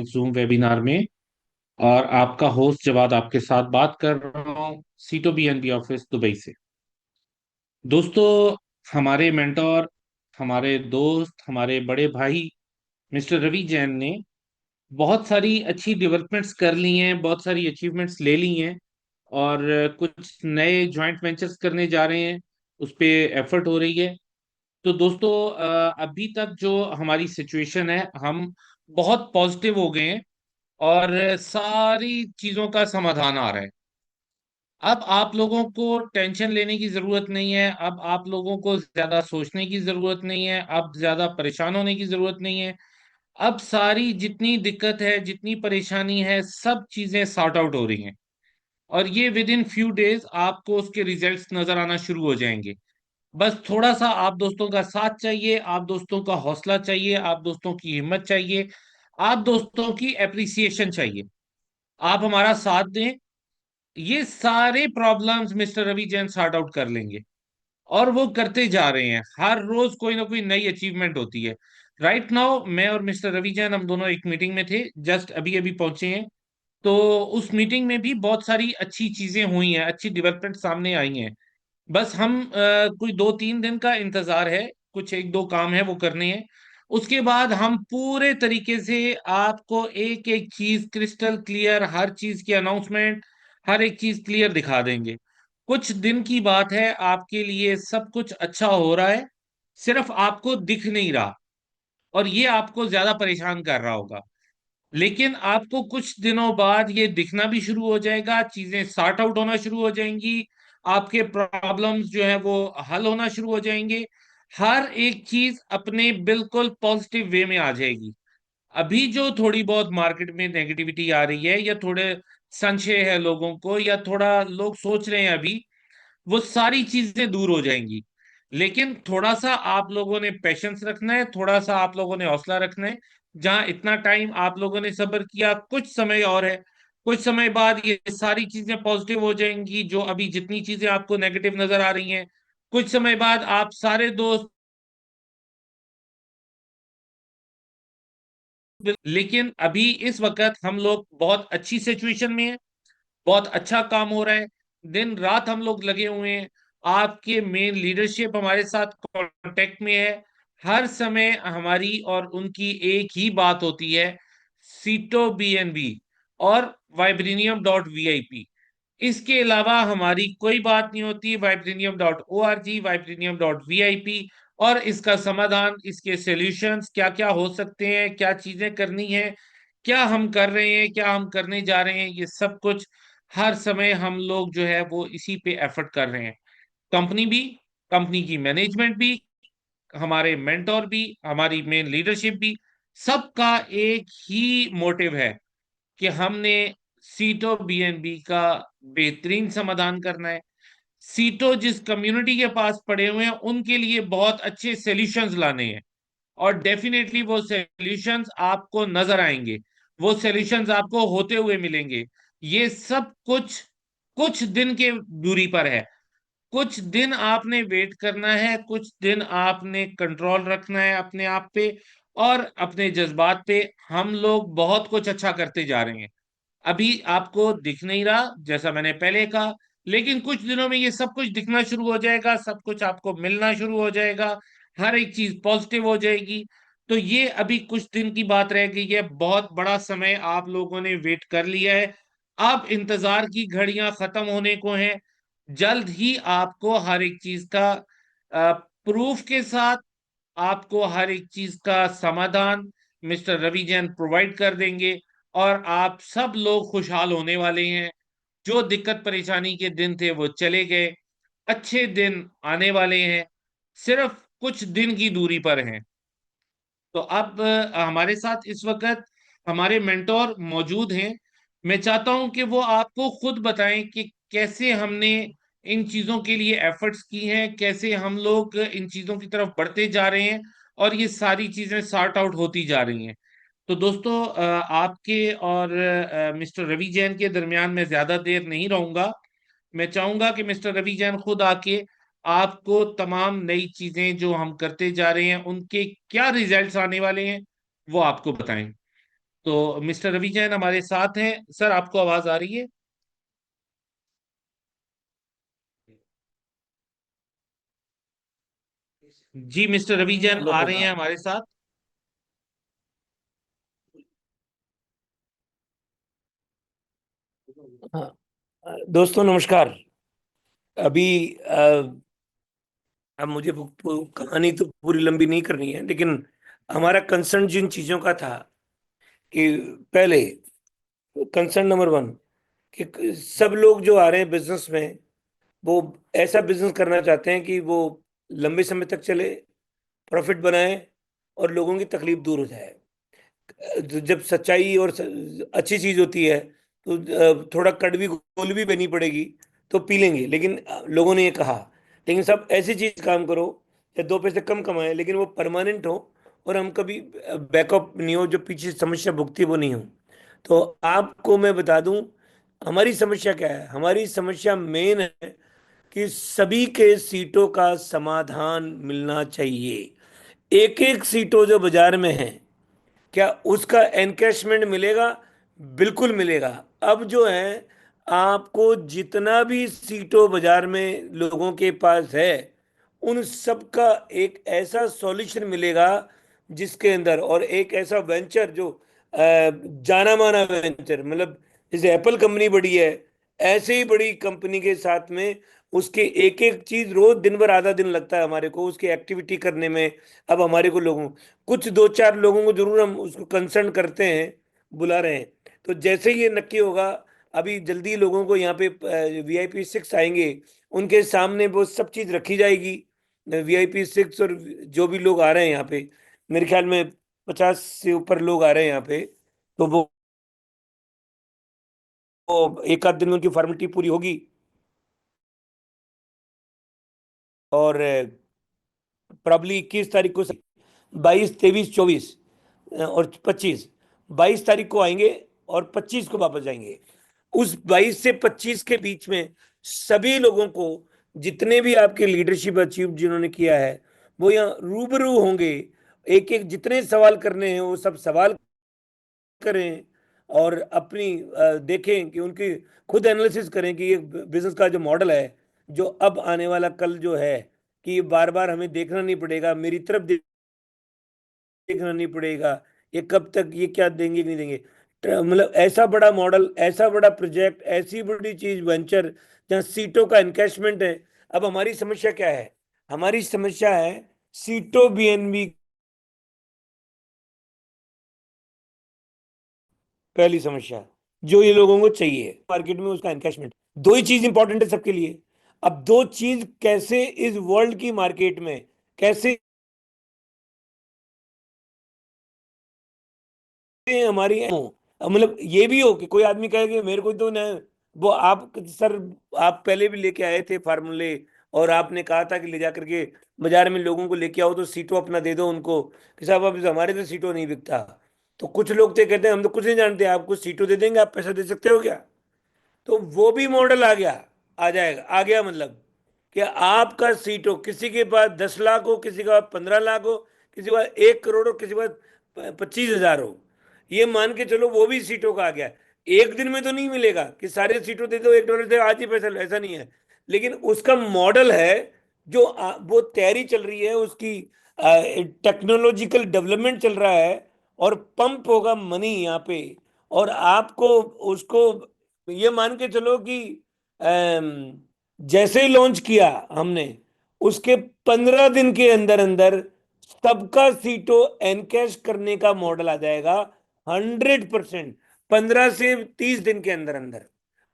Zoom webinar में। और आपका होस्ट जवाद आपके साथ बात कर रहा हूँ सीटो बीएनबी ऑफिस दुबई से। दोस्तों, हमारे मेंटोर, हमारे दोस्त, हमारे बड़े भाई मिस्टर रवि जैन ने बहुत सारी अच्छी डेवलपमेंट्स कर ली हैं, बहुत सारी अचीवमेंट्स ले ली हैं। और कुछ नए जॉइंट वेंचर्स करने जा रहे हैं, उस पे एफर्ट हो रही है। तो दोस्तों, अभी तक जो हमारी सिचुएशन है, हम बहुत पॉजिटिव हो गए हैं और सारी चीजों का समाधान आ रहा है। अब आप लोगों को टेंशन लेने की जरूरत नहीं है, अब आप लोगों को ज्यादा सोचने की जरूरत नहीं है, अब ज्यादा परेशान होने की जरूरत नहीं है। अब सारी जितनी दिक्कत है, जितनी परेशानी है, सब चीजें सॉर्ट आउट हो रही हैं। और ये विद इन फ्यू डेज आपको उसके रिजल्ट्स नजर आना शुरू हो जाएंगे। बस थोड़ा सा आप दोस्तों का साथ चाहिए, आप दोस्तों का हौसला चाहिए, आप दोस्तों की हिम्मत चाहिए, आप दोस्तों की एप्रिसिएशन चाहिए। आप हमारा साथ दें, ये सारे problems mister Ravi Jain sort out कर लेंगे। और वो करते जा रहे हैं, हर रोज कोई ना कोई नई अचीवमेंट होती है। राइट नाउ मैं और मिस्टर रवि जैन, हम दोनों एक मीटिंग में थे, जस्ट अभी अभी पहुंचे हैं। तो उस मीटिंग में भी बहुत सारी अच्छी चीजें हुई हैं, अच्छी डेवलपमेंट सामने आई हैं। बस हम कोई 2-3 दिन का इंतजार है, कुछ एक दो काम है वो करने हैं। उसके बाद हम पूरे तरीके से आपको एक एक चीज क्रिस्टल क्लियर, हर चीज की अनाउंसमेंट, हर एक चीज क्लियर दिखा देंगे। कुछ दिन की बात है, आपके लिए सब कुछ अच्छा हो रहा है, सिर्फ आपको दिख नहीं रहा। और ये आपको ज्यादा परेशान कर रहा होगा। लेकिन आपको कुछ दिनों बाद ये दिखना भी शुरू हो जाएगा, चीजें सॉर्ट आउट होना शुरू हो जाएंगी, आपके प्रॉब्लम्स जो है वो हल होना शुरू हो जाएंगे। हर एक चीज अपने बिल्कुल पॉजिटिव वे में आ जाएगी। अभी जो थोड़ी बहुत मार्केट में नेगेटिविटी आ रही है, या थोड़े संशय है लोगों को, या थोड़ा लोग सोच रहे हैं अभी, वो सारी चीजें दूर हो जाएंगी। लेकिन थोड़ा सा आप लोगों ने पेशेंस रखना है, थोड़ा सा आप लोगों ने हौसला रखना है। जहां इतना टाइम आप लोगों ने सब्र किया, कुछ समय और है। कुछ समय बाद ये सारी चीजें पॉजिटिव हो जाएंगी, जो अभी जितनी चीजें आपको नेगेटिव नजर आ रही हैं। कुछ समय बाद आप सारे दोस्त, लेकिन अभी इस वक्त हम लोग बहुत अच्छी सिचुएशन में हैं, बहुत अच्छा काम हो रहा है। दिन रात हम लोग लगे हुए हैं। आपके मेन लीडरशिप हमारे साथ कांटेक्ट में है। हर समय हमारी और उनकी एक ही बात होती है, सीटो बीएनबी और वाइब्रेनियम.वीआईपी। इसके अलावा हमारी कोई बात नहीं होती। वाइब्रेनियम.org, वाइब्रेनियम.वीआईपी। और इसका समाधान, इसके सॉल्यूशंस क्या क्या हो सकते हैं, क्या चीजें करनी है, क्या हम कर रहे हैं, क्या हम करने जा रहे हैं, ये सब कुछ हर समय हम लोग जो है वो इसी पे एफर्ट कर रहे हैं। कंपनी भी, कंपनी की मैनेजमेंट भी, हमारे मेंटोर भी, हमारी मेन लीडरशिप भी, सबका एक ही मोटिव है कि हमने सीटो बीएनबी का बेहतरीन समाधान करना है। सीटो जिस कम्युनिटी के पास पड़े हुए हैं, उनके लिए बहुत अच्छे सॉल्यूशंस लाने हैं। और डेफिनेटली वो सॉल्यूशंस आपको नजर आएंगे, वो सॉल्यूशंस आपको होते हुए मिलेंगे। ये सब कुछ कुछ दिन के दूरी पर है। कुछ दिन आपने वेट करना है, कुछ दिन आपने कंट्रोल रखना है अपने आप पे और अपने जज्बात पे। हम लोग बहुत कुछ अच्छा करते जा रहे हैं। अभी आपको दिख नहीं रहा, जैसा मैंने पहले कहा, लेकिन कुछ दिनों में ये सब कुछ दिखना शुरू हो जाएगा, सब कुछ आपको मिलना शुरू हो जाएगा, हर एक चीज पॉजिटिव हो जाएगी। तो ये अभी कुछ दिन की बात रह गई है, बहुत बड़ा समय आप लोगों ने वेट कर लिया है। अब इंतजार की घड़ियां खत्म होने को हैं। जल्द ही आपको हर एक चीज का प्रूफ के साथ, आपको हर एक चीज का समाधान मिस्टर रवि जैन प्रोवाइड कर देंगे। और आप सब लोग खुशहाल होने वाले हैं। जो दिक्कत परेशानी के दिन थे वो चले गए, अच्छे दिन आने वाले हैं, सिर्फ कुछ दिन की दूरी पर हैं। तो अब हमारे साथ इस वक्त हमारे मेंटोर मौजूद हैं। मैं चाहता हूं कि वो आपको खुद बताएं कि कैसे हमने इन चीजों के लिए एफर्ट्स की हैं, कैसे हम लोग इन चीजों की तरफ बढ़ते जा रहे हैं, और ये सारी चीजें सॉर्ट आउट होती जा रही हैं। तो दोस्तों, आपके और मिस्टर रवि जैन के दरमियान मैं ज्यादा देर नहीं रहूंगा। मैं चाहूंगा कि मिस्टर रवि जैन खुद आके आपको तमाम नई चीजें जो हम करते जा रहे हैं, उनके क्या रिजल्ट्स आने वाले हैं, वो आपको बताएं। तो मिस्टर रवि जैन हमारे साथ हैं। सर, आपको आवाज आ रही है? जी, मिस्टर रवि जैन हेलो आ रहे हैं प्रभात। हमारे साथ। हाँ, दोस्तों नमस्कार। अभी अब मुझे कहानी तो पूरी लंबी नहीं करनी है, लेकिन हमारा कंसर्न जिन चीजों का था कि पहले कंसर्न नंबर वन कि सब लोग जो आ रहे हैं बिजनेस में, वो ऐसा बिजनेस करना चाहते हैं कि वो लंबे समय तक चले, प्रॉफिट बनाए और लोगों की तकलीफ दूर हो जाए। जब सच्चाई और अच्छी चीज होती है तो थोड़ा कड़वी गोल भी बनी पड़ेगी तो पी लेंगे, लेकिन लोगों ने ये कहा। लेकिन सब ऐसी चीज काम करो या दो पैसे कम कमाए, लेकिन वो परमानेंट हो और हम कभी बैकअप नहीं हो, जो पीछे समस्या भुगती वो नहीं हो। तो आपको मैं बता दूं हमारी समस्या क्या है। हमारी समस्या मेन है कि सभी के सीटों का समाधान मिलना चाहिए। एक एक सीटों जो बाजार में है, क्या उसका एनकैशमेंट मिलेगा? बिल्कुल मिलेगा। अब जो है, आपको जितना भी सीटों बाजार में लोगों के पास है, उन सब का एक ऐसा सॉल्यूशन मिलेगा जिसके अंदर, और एक ऐसा वेंचर जो जाना माना वेंचर, मतलब जैसे एप्पल कंपनी बड़ी है, ऐसे ही बड़ी कंपनी के साथ में उसके एक एक चीज रोज दिन भर आधा दिन लगता है हमारे को उसकी एक्टिविटी करने में। अब हमारे को लोगों कुछ दो चार लोगों को जरूर हम उसको कंसर्न करते हैं, बुला रहे हैं। तो जैसे ही ये नक्की होगा, अभी जल्दी लोगों को यहाँ पे VIP 6 आएंगे, उनके सामने वो सब चीज रखी जाएगी। VIP 6 और जो भी लोग आ रहे हैं यहाँ पे, मेरे ख्याल में 50 से ऊपर लोग आ रहे हैं यहाँ पे, तो वो एक आध दिन में उनकी फॉर्मेलिटी पूरी होगी। और प्रॉब्ली 21 तारीख को, 22, 23, 24 और 25, 22 तारीख को आएंगे और 25 को वापस जाएंगे। उस 22 से 25 के बीच में सभी लोगों को, जितने भी आपके लीडरशिप अचीव जिन्होंने किया है, वो यहाँ रूबरू होंगे। एक एक जितने सवाल करने हैं वो सब सवाल करें, और अपनी देखें कि उनकी खुद एनालिसिस करें कि ये बिजनेस का जो मॉडल है, जो अब आने वाला कल जो है, कि ये बार बार हमें देखना नहीं पड़ेगा, मेरी तरफ देखना नहीं पड़ेगा, ये कब तक ये क्या देंगे नहीं देंगे। मतलब ऐसा बड़ा मॉडल, ऐसा बड़ा प्रोजेक्ट, ऐसी बड़ी चीज वेंचर जहाँ सीटों का एनकैशमेंट है। अब हमारी समस्या क्या है? हमारी समस्या है सीटों BNB। पहली समस्या जो ये लोगों को चाहिए मार्केट में, उसका एनकैशमेंट। दो ही चीज इंपॉर्टेंट है सबके लिए। अब दो चीज कैसे इस वर्ल्ड की मार्केट में, कैसे हमारी हो, मतलब ये भी हो कि कोई आदमी कहे कि मेरे को तो न, वो आप सर, आप पहले भी लेके आए थे फार्मूले, और आपने कहा था कि ले जा करके बाजार में लोगों को लेके आओ तो सीटों अपना दे दो उनको, कि साहब अब हमारे तो सीटों नहीं बिकता। तो कुछ लोग तो कहते हैं हम तो कुछ नहीं जानते, आपको सीटों दे देंगे, आप पैसा दे सकते हो क्या? तो वो भी मॉडल आ गया, आ जाएगा, आ गया मतलब कि आपका सीट हो, किसी के पास 10 लाख हो, किसी के पास 15 लाख हो, किसी के पास 1 करोड़ हो, किसी के पास 25 हजार हो, ये मान के चलो वो भी सीटों का आ गया। एक दिन में तो नहीं मिलेगा कि सारे सीटों दे दो, $1 दे आज ही पैसा लो, ऐसा नहीं है। लेकिन उसका मॉडल है जो वो तैयारी चल रही है उसकी, टेक्नोलॉजिकल डेवलपमेंट चल रहा है, और पंप होगा मनी यहाँ पे। और आपको उसको ये मान के चलो कि जैसे ही लॉन्च किया हमने, उसके 15 दिन के अंदर अंदर सबका सीटों एनकैश करने का मॉडल आ जाएगा। 100%। 15 से 30 दिन के अंदर अंदर।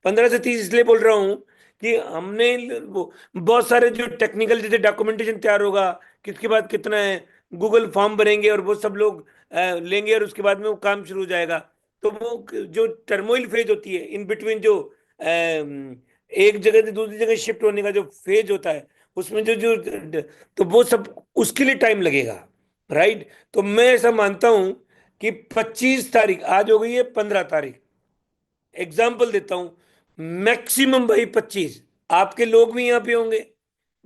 15 से 30 इसलिए बोल रहा हूं कि हमने वो बहुत सारे जो टेक्निकल जैसे डॉक्यूमेंटेशन तैयार होगा, किसके बाद कितना है, गूगल फॉर्म भरेंगे और वो सब लोग लेंगे, और उसके बाद में वो काम शुरू हो जाएगा। तो वो जो टर्मोइल फेज होती है इन बिटवीन, जो एक जगह से दूसरी जगह शिफ्ट होने का जो फेज होता है, उसमें जो जो तो वो सब उसके लिए टाइम लगेगा। राइट। तो मैं ऐसा मानता हूं कि 25 तारीख, आज हो गई है 15 तारीख, एग्जाम्पल देता हूं, मैक्सिमम भाई 25 आपके लोग भी यहाँ पे होंगे,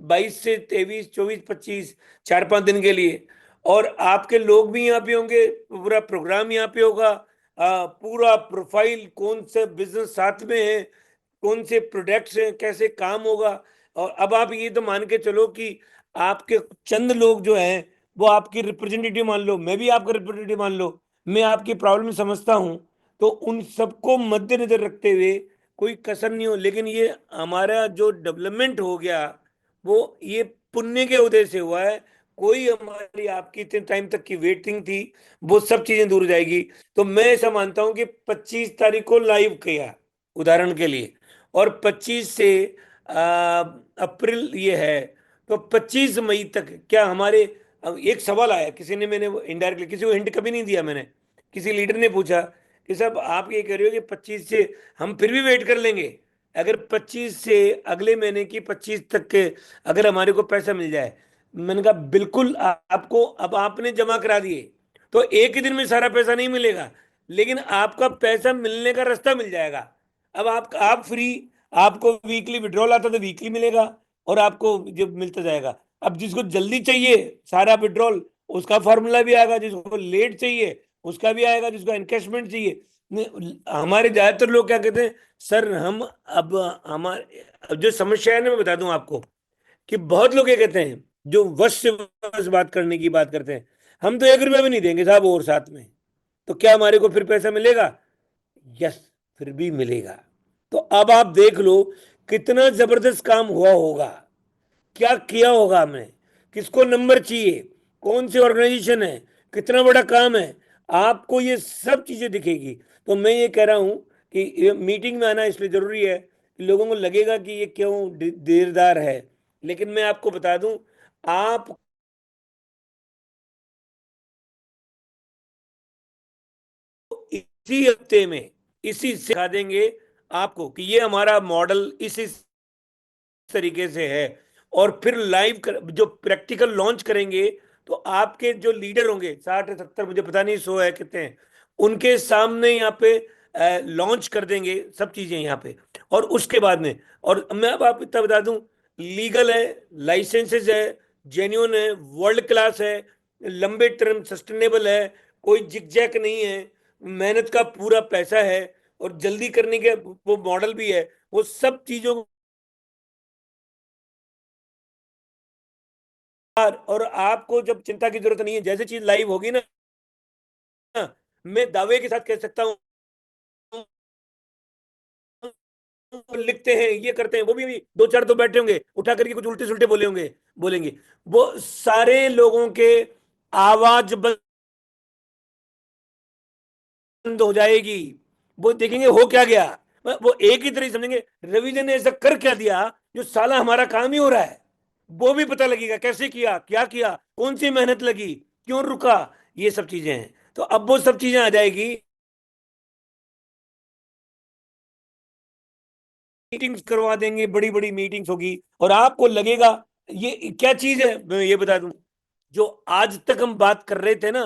22 से 23, 24, 25, 4-5 दिन के लिए। और आपके लोग भी यहाँ पे होंगे, पूरा प्रोग्राम यहाँ पे होगा, पूरा प्रोफाइल, कौन से बिजनेस साथ में है, कौन से प्रोडक्ट्स हैं, कैसे काम होगा। और अब आप ये तो मान के चलो कि आपके चंद लोग जो हैं वो आपकी रिप्रेजेंटेटिव मान लो, मैं भी आपका रिप्रेजेंटेटिव मान लो, मैं आपकी प्रॉब्लम समझता हूं, तो उन सबको मद्देनजर रखते हुए कोई कसर नहीं हो। लेकिन ये हमारा जो डेवलपमेंट हो गया वो ये पुण्य के उदय से हुआ है। कोई हमारी आपकी इतने टाइम तक की वेटिंग थी, वो सब चीजें दूर हो जाएगी। तो मैं ऐसा मानता हूं कि 25 तारीख को लाइव किया उदाहरण के लिए, और 25 से अप्रैल ये है, तो 25 मई तक क्या हमारे, अब एक सवाल आया, किसी ने, मैंने इनडायरेक्टली किसी को हिंट कभी नहीं दिया मैंने, किसी लीडर ने पूछा कि साहब आप ये कह रहे हो कि 25 से हम फिर भी वेट कर लेंगे, अगर 25 से अगले महीने की 25 तक के अगर हमारे को पैसा मिल जाए। मैंने कहा बिल्कुल, आपको अब आपने जमा करा दिए तो एक ही दिन में सारा पैसा नहीं मिलेगा, लेकिन आपका पैसा मिलने का रास्ता मिल जाएगा। अब आप फ्री, आपको वीकली विड्रॉल आता तो वीकली मिलेगा, और आपको जब मिलता जाएगा। अब जिसको जल्दी चाहिए सारा विड्रॉल, उसका फॉर्मूला भी आएगा, जिसको लेट चाहिए उसका भी आएगा, जिसको एनकैशमेंट चाहिए। हमारे ज्यादातर लोग क्या कहते हैं, सर हम अब हमारे अब जो समस्या है ना, मैं बता दूं आपको कि बहुत लोग ये कहते हैं, जो वश से वश बात करने की बात करते हैं, हम तो 1 रुपया भी नहीं देंगे साहब और साथ में, तो क्या हमारे को फिर पैसा मिलेगा? यस, फिर भी मिलेगा। तो अब आप देख लो कितना जबरदस्त काम हुआ होगा, क्या किया होगा हमने, किसको नंबर चाहिए, कौन सी ऑर्गेनाइजेशन है, कितना बड़ा काम है, आपको ये सब चीजें दिखेगी। तो मैं ये कह रहा हूं कि ये मीटिंग में आना इसलिए जरूरी है कि लोगों को लगेगा कि ये क्यों देरदार है, लेकिन मैं आपको बता दूं, आप इसी हफ्ते में इसी सिखा देंगे आपको कि ये हमारा मॉडल इस तरीके से है। और फिर लाइव जो प्रैक्टिकल लॉन्च करेंगे, तो आपके जो लीडर होंगे 60 70, मुझे पता नहीं 100 है कितने हैं, उनके सामने यहाँ पे लॉन्च कर देंगे सब चीजें यहाँ पे। और उसके बाद में, और मैं अब आप इतना बता दूं, लीगल है, लाइसेंसेस है, जेन्युइन है, वर्ल्ड क्लास है, लंबे टर्म सस्टेनेबल है, कोई जिग जैक नहीं है, मेहनत का पूरा पैसा है, और जल्दी करने के वो मॉडल भी है। वो सब चीजों, और आपको जब चिंता की जरूरत नहीं है, जैसे चीज लाइव होगी ना, मैं दावे के साथ कह सकता हूँ, लिखते हैं, ये करते हैं, वो भी दो चार तो बैठे होंगे, उठा करके कुछ उल्टे सुल्टे बोले होंगे, बोलेंगे, वो सारे लोगों के आवाज बंद हो जाएगी। वो देखेंगे हो क्या गया, वो एक ही तरह से समझेंगे, रवि जी ने ऐसा कर क्या दिया जो साला हमारा काम ही हो रहा है। वो भी पता लगेगा कैसे किया, क्या किया, कौन सी मेहनत लगी, क्यों रुका, ये सब चीजें हैं। तो अब वो सब चीजें आ जाएगी, मीटिंग्स करवा देंगे, बड़ी बड़ी मीटिंग्स होगी, और आपको लगेगा ये क्या चीज है। मैं ये बता दूं, जो आज तक हम बात कर रहे थे ना,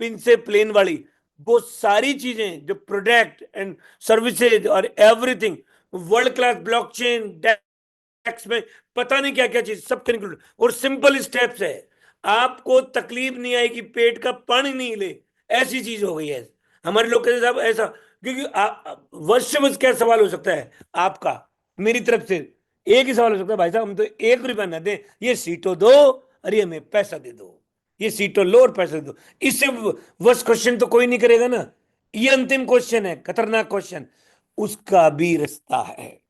पिन से प्लेन वाली, वो सारी चीजें, जो प्रोडक्ट एंड सर्विसेज और everything, world class blockchain tax में, पता नहीं क्या क्या चीज सब इंक्लूड, और सिंपल स्टेप्स है, आपको तकलीफ नहीं आएगी, पेट का पानी नहीं ले, ऐसी चीज हो गई है। हमारे लोग कहते साहब ऐसा, क्योंकि वर्ष से वर्ष क्या सवाल हो सकता है आपका, मेरी तरफ से एक ही सवाल हो सकता है, भाई साहब हम तो 1 रुपया ना दें, ये सीटों दो, अरे हमें पैसा दे दो, ये सीटों लो और पैसा दे दो। इससे वर्ष क्वेश्चन तो कोई नहीं करेगा ना। ये अंतिम क्वेश्चन है, खतरनाक क्वेश्चन, उसका भी रास्ता है।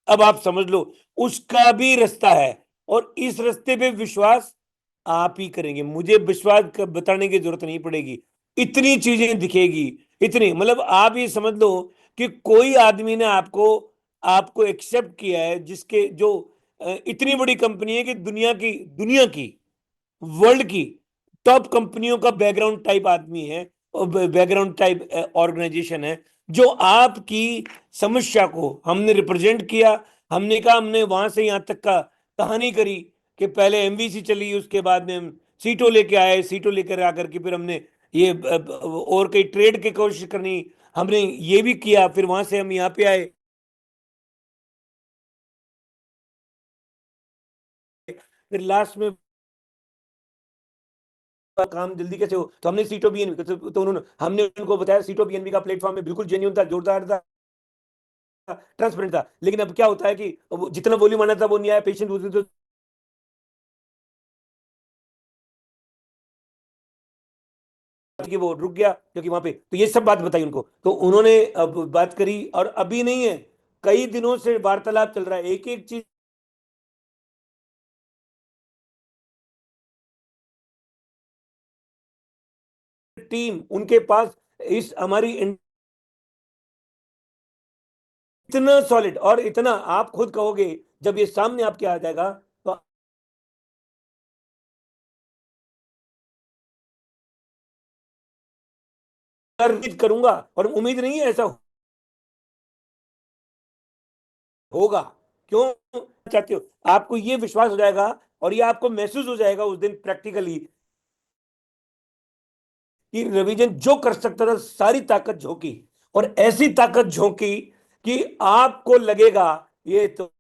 अब आप समझ लो, उसका भी रास्ता है, और इस रास्ते पे विश्वास आप ही करेंगे, मुझे विश्वास बताने की जरूरत नहीं पड़ेगी, इतनी चीजें दिखेगी, इतनी, मतलब आप ये समझ लो कि कोई आदमी ने आपको आपको एक्सेप्ट किया है, जिसके जो इतनी बड़ी कंपनी है कि दुनिया की वर्ल्ड की टॉप कंपनियों का बैकग्राउंड टाइप आदमी है, और बैकग्राउंड टाइप ऑर्गेनाइजेशन है, जो आपकी समस्या को हमने रिप्रेजेंट किया। हमने कहा, हमने वहां से यहां तक का कहानी करी कि पहले एमवीसी चली, उसके बाद में हम सीटों लेके आए, सीटों लेकर आकर के फिर हमने ये और कई ट्रेड की कोशिश करनी, हमने ये भी किया, फिर वहां से हम यहाँ पे आए, फिर लास्ट में काम जल्दी कैसे हो, तो हमने सीटो बीएनबी, तो उन्होंने हमने उनको बताया सीटो बीएनबी का प्लेटफॉर्म है, बिल्कुल जेन्युइन था, जोरदार था, ट्रांसपेरेंट था। लेकिन अब क्या होता है कि जितना वॉल्यूम आना था वो नहीं आया, पेशेंट होते तो कि वो रुक गया क्योंकि वहां पे, तो ये सब बात बताई उनको, तो उन्होंने अब बात करी, और अभी नहीं है, कई दिनों से वार्तालाप चल रहा है, एक एक चीज टीम उनके पास, इस हमारी इतना सॉलिड, और इतना आप खुद कहोगे जब ये सामने आपके आ जाएगा तो उम्मीद करूंगा, और उम्मीद नहीं है ऐसा होगा। क्यों चाहते हो, आपको ये विश्वास हो जाएगा, और ये आपको महसूस हो जाएगा उस दिन प्रैक्टिकली कि रविजन जो कर सकता था सारी ताकत झोंकी, और ऐसी ताकत झोंकी कि आपको लगेगा ये तो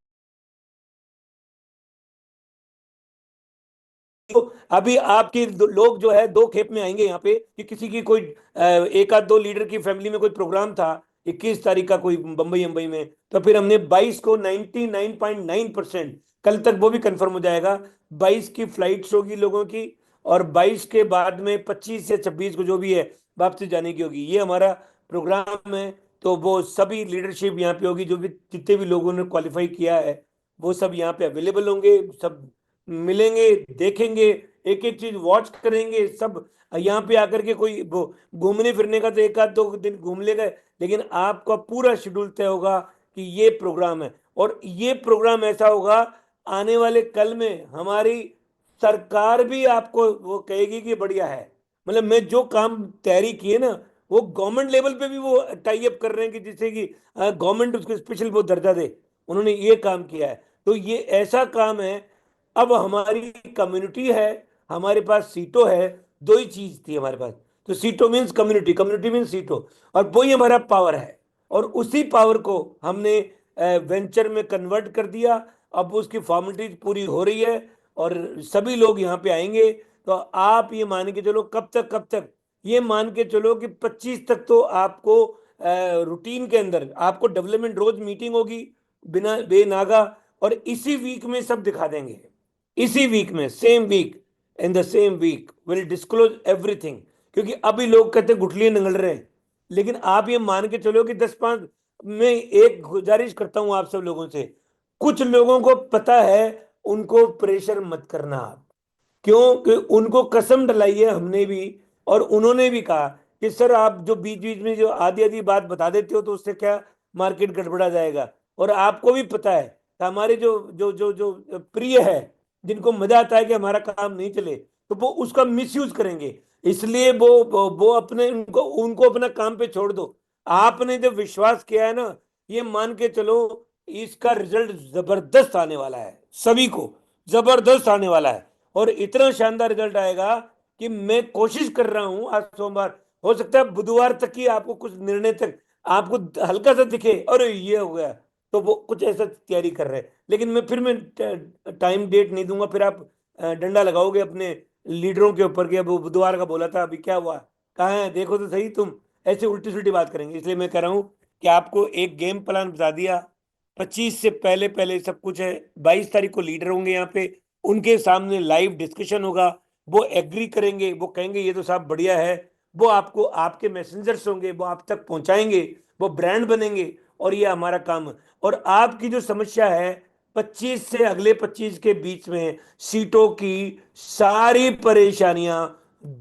अभी आपके लोग जो है दो खेप में आएंगे यहाँ पे, कि किसी की कोई एक आध दो लीडर की फैमिली में कोई प्रोग्राम था 21 तारीख का कोई बम्बई मुंबई में, तो फिर हमने 22 को 99.9%, कल तक वो भी कंफर्म हो जाएगा, 22 की फ्लाइट्स होगी लोगों की, और 22 के बाद में 25 या 26 को जो भी है वापसी जाने की होगी, ये हमारा प्रोग्राम है। तो वो सभी लीडरशिप यहाँ पे होगी, जो भी जितने भी लोगों ने क्वालिफाई किया है वो सब यहाँ पे अवेलेबल होंगे, सब मिलेंगे, देखेंगे, एक एक चीज वॉच करेंगे सब। यहाँ पे आकर के कोई वो घूमने फिरने का तो एक आध दो दिन घूम लेगा, लेकिन आपका पूरा शेड्यूल तय होगा कि ये प्रोग्राम है, और ये प्रोग्राम ऐसा होगा, आने वाले कल में हमारी सरकार भी आपको वो कहेगी कि बढ़िया है। मतलब मैं जो काम तैयारी की है ना, वो गवर्नमेंट लेवल पे भी वो टाई अप कर रहे हैं कि जिससे कि गवर्नमेंट उसको स्पेशल वो दर्जा दे, उन्होंने ये काम किया है। तो ये ऐसा काम है, अब हमारी कम्युनिटी है, हमारे पास सीटो है, दो ही चीज थी हमारे पास, तो सीटो मीन्स कम्युनिटी, कम्युनिटी मीन्स सीटो, और वही हमारा पावर है, और उसी पावर को हमने वेंचर में कन्वर्ट कर दिया। अब उसकी फॉर्मेलिटीज पूरी हो रही है, और सभी लोग यहाँ पे आएंगे, तो आप ये मान के चलो कब तक ये मान के चलो कि 25 तक तो आपको रूटीन के अंदर आपको डेवलपमेंट रोज मीटिंग होगी, बिना बेनागा, और इसी वीक में सब दिखा देंगे, इसी वीक में, same week, in the same week will disclose everything. क्योंकि अभी लोग कहते हैं गुठलियां निगल रहे हैं, लेकिन आप ये मान के चलो कि 10-5, मैं एक गुजारिश करता हूं आप सब लोगों से, कुछ लोगों को पता है, उनको प्रेशर मत करना आप, क्योंकि उनको कसम डलाई है हमने भी, और उन्होंने भी कहा कि सर आप जो बीच बीच में जो आधी आधी बात बता देते हो तो उससे क्या मार्केट गड़बड़ा जाएगा, और आपको भी पता है कि हमारे जो जो जो जो प्रिय है, जिनको मजा आता है कि हमारा काम नहीं चले, तो वो उसका मिसयूज करेंगे। इसलिए वो अपने उनको उनको अपना काम पे छोड़ दो। आपने जब विश्वास किया है ना, ये मान के चलो इसका रिजल्ट जबरदस्त आने वाला है, सभी को जबरदस्त आने वाला है, और इतना शानदार रिजल्ट आएगा कि मैं कोशिश कर रहा हूं, आज सोमवार, हो सकता है बुधवार तक की आपको कुछ निर्णय तक आपको हल्का सा दिखे और ये हो गया, तो वो कुछ ऐसा तैयारी कर रहे हैं। लेकिन मैं टाइम डेट नहीं दूंगा, फिर आप डंडा लगाओगे अपने लीडरों के ऊपर कि अब वो बुधवार का बोला था, अभी क्या हुआ, कहाँ है, देखो तो सही, तुम ऐसे उल्टी सुल्टी बात करेंगे। इसलिए मैं कह रहा हूँ कि आपको एक गेम प्लान बता दिया, 25 से पहले पहले सब कुछ है, 22 तारीख को लीडर होंगे यहाँ पे, उनके सामने लाइव डिस्कशन होगा, वो एग्री करेंगे, वो कहेंगे ये तो साहब बढ़िया है, वो आपको आपके मैसेंजर्स होंगे, वो आप तक पहुंचाएंगे, वो ब्रांड बनेंगे, और ये हमारा काम है। और आपकी जो समस्या है 25 से अगले 25 के बीच में सीटों की सारी परेशानियां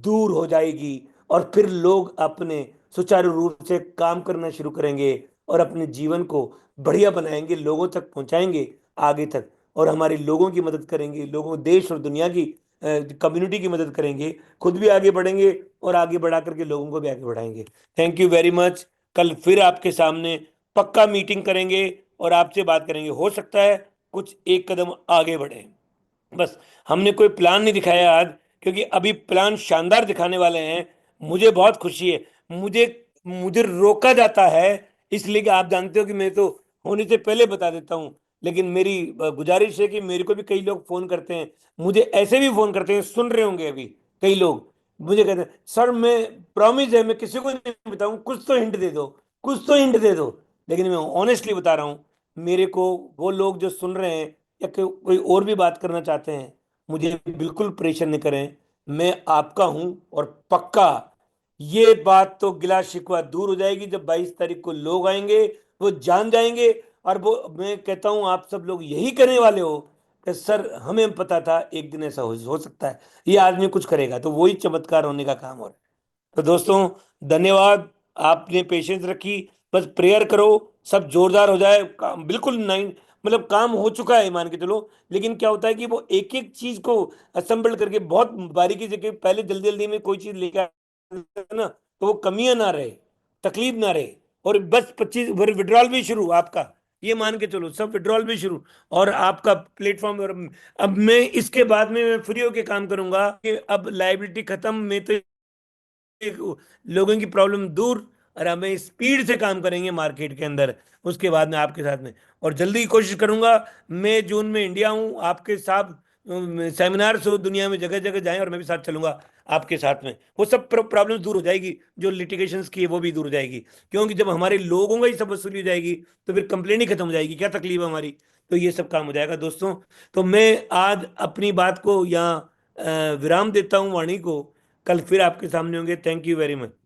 दूर हो जाएगी, और फिर लोग अपने सुचारू रूप से काम करना शुरू करेंगे, और अपने जीवन को बढ़िया बनाएंगे, लोगों तक पहुंचाएंगे, आगे तक, और हमारे लोगों की मदद करेंगे, लोगों देश और दुनिया की कम्युनिटी की मदद करेंगे, खुद भी आगे बढ़ेंगे, और आगे बढ़ा करके लोगों को भी आगे बढ़ाएंगे। Thank you very much. कल फिर आपके सामने पक्का मीटिंग करेंगे, और आपसे बात करेंगे, हो सकता है कुछ एक कदम आगे बढ़े। बस हमने कोई प्लान नहीं दिखाया आज, क्योंकि अभी प्लान शानदार दिखाने वाले हैं। मुझे बहुत खुशी है, मुझे मुझे रोका जाता है, इसलिए कि आप जानते हो कि मैं तो होने से पहले बता देता हूँ। लेकिन मेरी गुजारिश है कि मेरे को भी कई लोग फोन करते हैं, मुझे ऐसे भी फोन करते हैं, सुन रहे होंगे अभी कई लोग, मुझे कहते हैं सर मैं प्रॉमिस है मैं किसी को नहीं बताऊं, कुछ तो हिंट दे दो, कुछ तो हिंट दे दो। लेकिन मैं ऑनेस्टली बता रहा हूँ, मेरे को वो लोग जो सुन रहे हैं या कोई और भी बात करना चाहते हैं, मुझे बिल्कुल प्रेशर नहीं करें। मैं आपका हूं और पक्का ये बात तो गिला शिकवा दूर हो जाएगी जब 22 तारीख को लोग आएंगे, वो जान जाएंगे। और वो मैं कहता हूं आप सब लोग यही करने वाले हो कि सर हमें पता था एक दिन ऐसा हो सकता है, ये आदमी कुछ करेगा, तो वही चमत्कार होने का काम हो रहा है। तो दोस्तों धन्यवाद, आपने पेशेंस रखी। बस प्रेयर करो सब जोरदार हो जाए, काम बिल्कुल नाइन, मतलब काम हो चुका है मान के चलो। लेकिन क्या होता है कि वो एक एक चीज को असेंबल करके बहुत बारीकी से, कि पहले जल्दी जल्दी में कोई चीज लेकर आते हैं ना, तो वो कमियां ना रहे, तकलीफ ना रहे। और बस 25 विड्रॉल भी शुरू आपका, ये मान के चलो सब विड्रॉल भी शुरू, और आपका प्लेटफॉर्म। और अब मैं इसके बाद में मैं फ्री होके काम करूंगा कि अब लाइबिलिटी खत्म, मैं तो लोगों की प्रॉब्लम दूर, और हमें स्पीड से काम करेंगे मार्केट के अंदर। उसके बाद में आपके साथ में, और जल्दी कोशिश करूंगा। मैं जून में इंडिया हूं, आपके साथ सेमिनार्स हो दुनिया में जगह जगह जाएं, और मैं भी साथ चलूंगा आपके साथ में। वो सब प्रॉब्लम्स दूर हो जाएगी, जो लिटिगेशंस की है वो भी दूर हो जाएगी। क्योंकि जब हमारे लोगों का ही सब वसूली हो जाएगी, तो फिर कंप्लेन ही खत्म हो जाएगी, क्या तकलीफ है हमारी। तो ये सब काम हो जाएगा दोस्तों। तो मैं आज अपनी बात को यहाँ विराम देता हूँ वाणी को। कल फिर आपके सामने होंगे। Thank you very much.